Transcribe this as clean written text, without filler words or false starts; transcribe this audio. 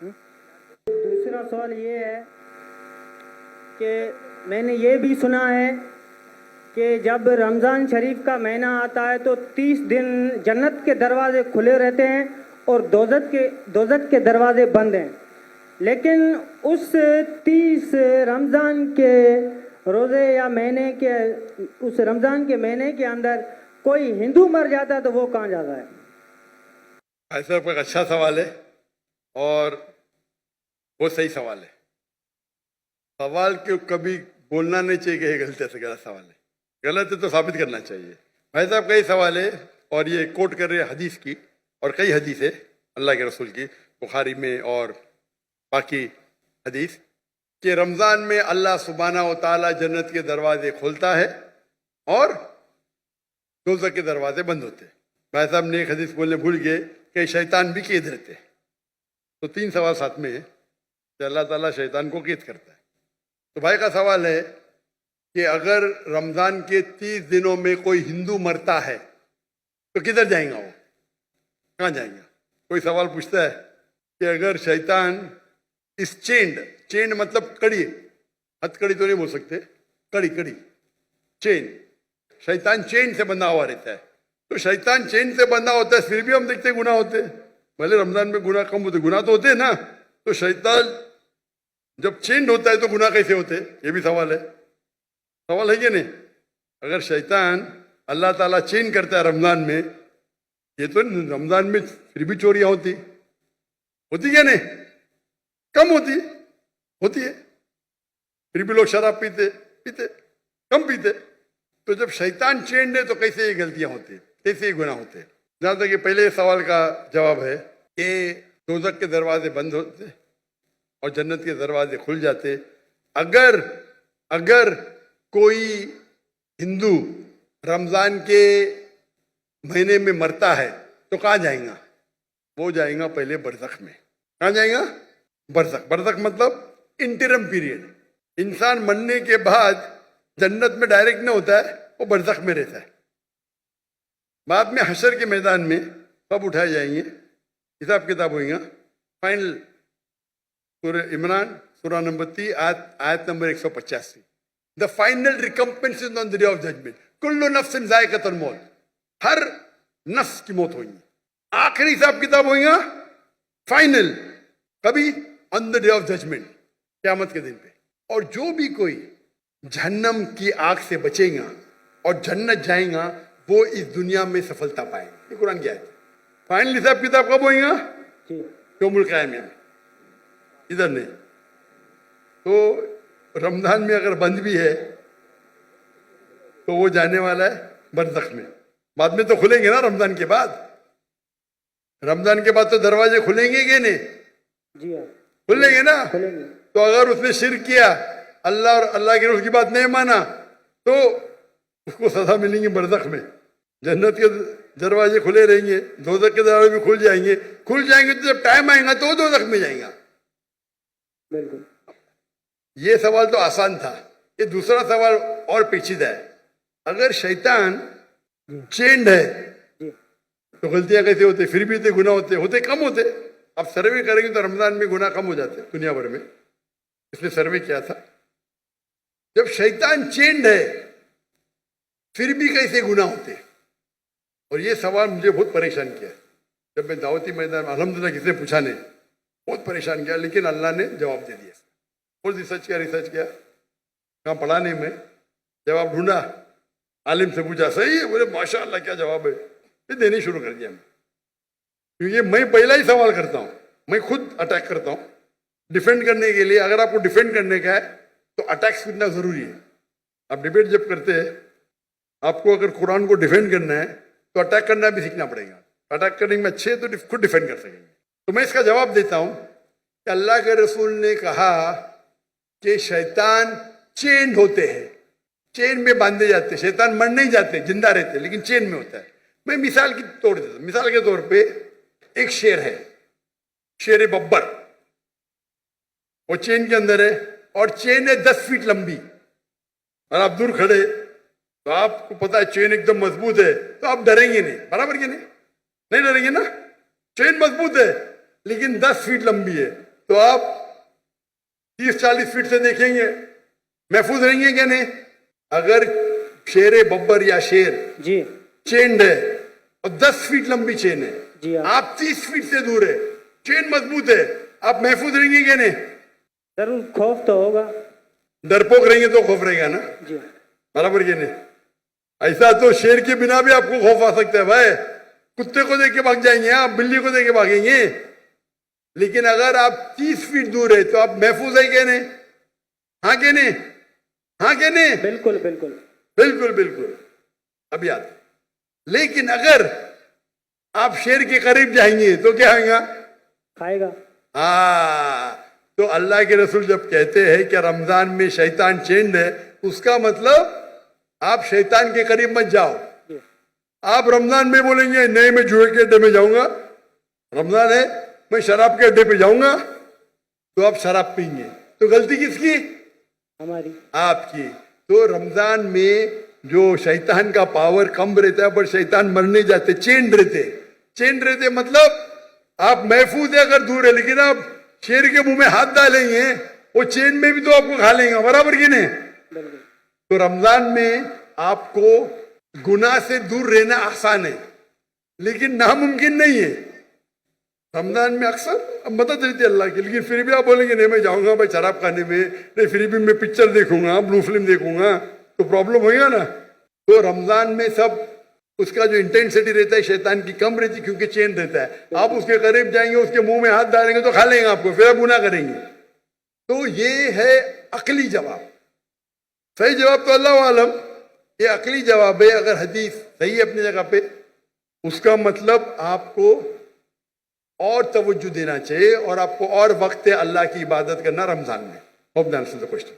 دوسرا سوال یہ ہے کہ میں نے یہ بھی سنا ہے کہ جب رمضان شریف کا مہینہ آتا ہے تو 30 دن جنت کے دروازے کھلے رہتے ہیں اور دوزخ کے دروازے بند ہیں، لیکن اس 30 رمضان کے روزے یا مہینے کے اس رمضان کے مہینے کے اندر کوئی ہندو مر جاتا ہے تو وہ کہاں جاتا ہے؟ ایسا کوئی اچھا سوال ہے اور وہ صحیح سوال ہے. سوال کو کبھی بولنا نہیں چاہیے کہ یہ غلط ہے، غلط سوال ہے، غلط ہے تو ثابت کرنا چاہیے. بھائی صاحب کا یہ سوال ہے اور یہ کوٹ کر رہے ہیں حدیث کی، اور کئی حدیث ہے اللہ کے رسول کی، بخاری میں اور باقی حدیث، کہ رمضان میں اللہ سبحانہ و تعالیٰ جنت کے دروازے کھولتا ہے اور دوزخ کے دروازے بند ہوتے ہیں. بھائی صاحب نے ایک حدیث بولنے بھول گئے کہ شیطان بھی قید رہتے ہیں. تو 3 سوال ساتھ میں ہے کہ اللہ تعالیٰ شیطان کو قید کرتا ہے. تو بھائی کا سوال ہے کہ اگر رمضان کے 30 دنوں میں کوئی ہندو مرتا ہے تو کدھر جائیں گا؟ وہ کہاں جائیں گا؟ کوئی سوال پوچھتا ہے کہ اگر شیطان اس چینڈ مطلب کڑی، ہتھ کڑی تو نہیں بول سکتے، کڑی چین، شیطان چین سے بندھا ہوا رہتا ہے. تو شیطان چین سے بندھا ہوتا ہے، پھر بھی ہم دیکھتے گناہ ہوتے ہیں. بھلے رمضان میں گناہ کم ہوتے، گناہ تو ہوتے ہیں نا. تو شیطان جب چینڈ ہوتا ہے تو گناہ کیسے ہوتے؟ یہ بھی سوال ہے. سوال ہے کہ نہیں؟ اگر شیطان اللہ تعالیٰ چین کرتا ہے رمضان میں، یہ تو رمضان میں پھر بھی چوریاں ہوتی کیا نہیں؟ کم ہوتی ہے، پھر بھی لوگ شراب پیتے کم پیتے. تو جب شیطان چینڈ ہے تو کیسے یہ غلطیاں ہوتی، کیسے یہ گناہ ہوتے؟ جہاں تک کہ پہلے سوال کا جواب ہے کہ دوزخ کے دروازے بند ہوتے اور جنت کے دروازے کھل جاتے. اگر کوئی ہندو رمضان کے مہینے میں مرتا ہے تو کہاں جائیں گا؟ وہ جائیں گا پہلے برزخ میں. کہاں جائیں گا؟ برزخ مطلب انٹرم پیریڈ. انسان مرنے کے بعد جنت میں ڈائریکٹ نہ ہوتا ہے، وہ برزخ میں رہتا ہے. بعد میں حشر کے میدان میں کب اٹھائے جائیں گے، حساب کتاب ہوئیں گا. فائنل سورہ عمران سورہ نمبر 3 آیت number 185. The final recompense is on the day of judgment. کل نفس ذائقۃ الموت، ہر نفس کی موت ہوئی. آخری حساب کتاب ہوئیں گا فائنل کبھی؟ آن دا ڈے آف ججمنٹ، قیامت کے دن پہ. اور جو بھی کوئی جہنم کی آگ سے بچے گا اور جنت جائیں گا وہ اس دنیا میں سفلتا پائیں گے. یہ قرآن کی آیت ہے. فائنل حساب کتاب کب ہوئیں گا؟ یوم القیامہ میں، ادھر نہیں. تو رمضان میں اگر بند بھی ہے تو وہ جانے والا ہے برزخ میں. بعد میں تو کھلیں گے نا رمضان کے بعد. رمضان کے بعد تو دروازے کھلیں گے کہ نہیں؟ جی ہاں کھلیں گے نا. کھلیں گے. تو اگر اس نے شرک کیا، اللہ اور اللہ کے رسول کی بات نہیں مانا، تو اس کو سزا ملیں گی برزخ میں. جنت کے دروازے کھلے رہیں گے، دوزخ کے دروازے بھی کھل جائیں گے تو جب ٹائم آئے گا تو وہ دوزخ میں جائیں گا. بالکل. یہ سوال تو آسان تھا. یہ دوسرا سوال اور پیچیدہ ہے. اگر شیطان چینڈ ہے تو غلطیاں کیسے ہوتے؟ پھر بھی گناہ ہوتے کم ہوتے. آپ سروے کریں گے تو رمضان میں گناہ کم ہو جاتے دنیا بھر میں. اس نے سروے کیا تھا. جب شیطان چینڈ ہے پھر بھی کیسے گناہ ہوتے؟ اور یہ سوال مجھے بہت پریشان کیا. جب میں دعوتی میدان الحمدللہ کسی نے پوچھا نہیں، بہت پریشان کیا، لیکن اللہ نے جواب دے دیا. بہت ریسرچ کیا کہاں پڑھا نہیں میں، جواب ڈھونڈا، عالم سے پوچھا، صحیح ہے، بولے ماشاء اللہ کیا جواب ہے. پھر دینے شروع کر دیا میں. کیونکہ میں پہلا ہی سوال کرتا ہوں، میں خود اٹیک کرتا ہوں ڈیفینڈ کرنے کے لیے. اگر آپ کو ڈیفینڈ کرنے کا ہے تو اٹیک سیکھنا ضروری ہے. آپ ڈیبیٹ جب کرتے ہیں، آپ کو اگر قرآن کو ڈیفینڈ کرنا ہے تو اٹیک کرنا بھی سیکھنا پڑے گا. اٹیک کرنے میں اچھے تو خود ڈیفینڈ کر سکیں گے. تو میں اس کا جواب دیتا ہوں کہ اللہ کے رسول نے کہا کہ شیطان چینڈ ہوتے ہیں، چین میں باندھے جاتے. شیطان مر نہیں جاتے، زندہ رہتے، لیکن چین میں ہوتا ہے. میں مثال کی توڑ دیتا ہوں. مثال کے طور پہ ایک شیر ہے، شیر ببر، وہ چین کے اندر ہے اور چین ہے 10 فیٹ لمبی. اور آپ دور کھڑے تو آپ کو پتا ہے چین ایک دم مضبوط ہے تو آپ ڈریں گے نہیں. برابر کہ نہیں ڈریں گے نا. چین مضبوط ہے لیکن 10 فیٹ لمبی ہے. تو آپ 30-40 فٹ سے دیکھیں گے محفوظ رہیں گے کہ نہیں؟ اگر شیر ببر یا شیر جی چینڈ ہے اور 10 فٹ لمبی چین ہے، جی ہاں، آپ 30 فٹ سے دور ہے، چین مضبوط ہے، آپ محفوظ رہیں گے کہ نہیں؟ ضرور خوف تو ہوگا. ڈرپوک رہیں گے تو خوف رہے گا نا، جی برابر کہ نہیں؟ ایسا تو شیر کے بنا بھی آپ کو خوف آ سکتا ہے بھائی، کتے کو دیکھ کے بھاگ جائیں گے، آپ بلی کو دیکھ کے بھاگیں گے. لیکن اگر آپ 30 فٹ دور ہے تو آپ محفوظ ہیں کہ نہیں؟ ہاں کہ نہیں؟ ہاں کہ نہیں؟ بالکل بالکل. بالکل بالکل. اب یاد. لیکن اگر آپ شیر کے قریب جائیں گے تو کیا ہوگا؟ کھائے گا. ہاں، تو اللہ کے رسول جب کہتے ہیں کہ رمضان میں شیطان چینڈ ہے، اس کا مطلب آپ شیطان کے قریب مت جاؤ. جی آپ رمضان میں بولیں گے نہیں میں جوئے کے اڈے میں جاؤں گا، رمضان ہے میں شراب کے اڈے پہ جاؤں گا، تو آپ شراب پئیں گے. تو غلطی کس کی؟ ہماری. آپ کی. تو رمضان میں جو شیطان کا پاور کم رہتا ہے، پر شیطان مرنے جاتے، چینڈ رہتے مطلب آپ محفوظ ہے اگر دور ہے. لیکن آپ شیر کے منہ میں ہاتھ ڈالیں گے وہ چین میں بھی تو آپ کو کھا لیں گے، برابر کی نہیں؟ بالکل. تو رمضان میں آپ کو گناہ سے دور رہنا آسان ہے لیکن ناممکن نہیں ہے. رمضان میں اکثر مدد رہتی ہے اللہ کی، لیکن پھر بھی آپ بولیں گے نہیں میں جاؤں گا بھائی شراب کھانے میں، نہیں پھر بھی میں پکچر دیکھوں گا، بلو فلم دیکھوں گا، تو پرابلم ہوئے گا نا. تو رمضان میں سب اس کا جو انٹینسٹی رہتا ہے شیطان کی کم رہتی کیونکہ چین رہتا ہے. آپ اس کے قریب جائیں گے، اس کے منہ میں ہاتھ ڈالیں گے تو کھا لیں گے آپ کو، پھر آپ گناہ کریں گے. تو یہ ہے عقلی جواب. صحیح جواب تو اللہ عالم، یہ عقلی جواب ہے. اگر حدیث صحیح ہے اپنی جگہ پہ، اس کا مطلب آپ کو اور توجہ دینا چاہیے اور آپ کو اور وقت اللہ کی عبادت کرنا رمضان میں. Hope the answer the question.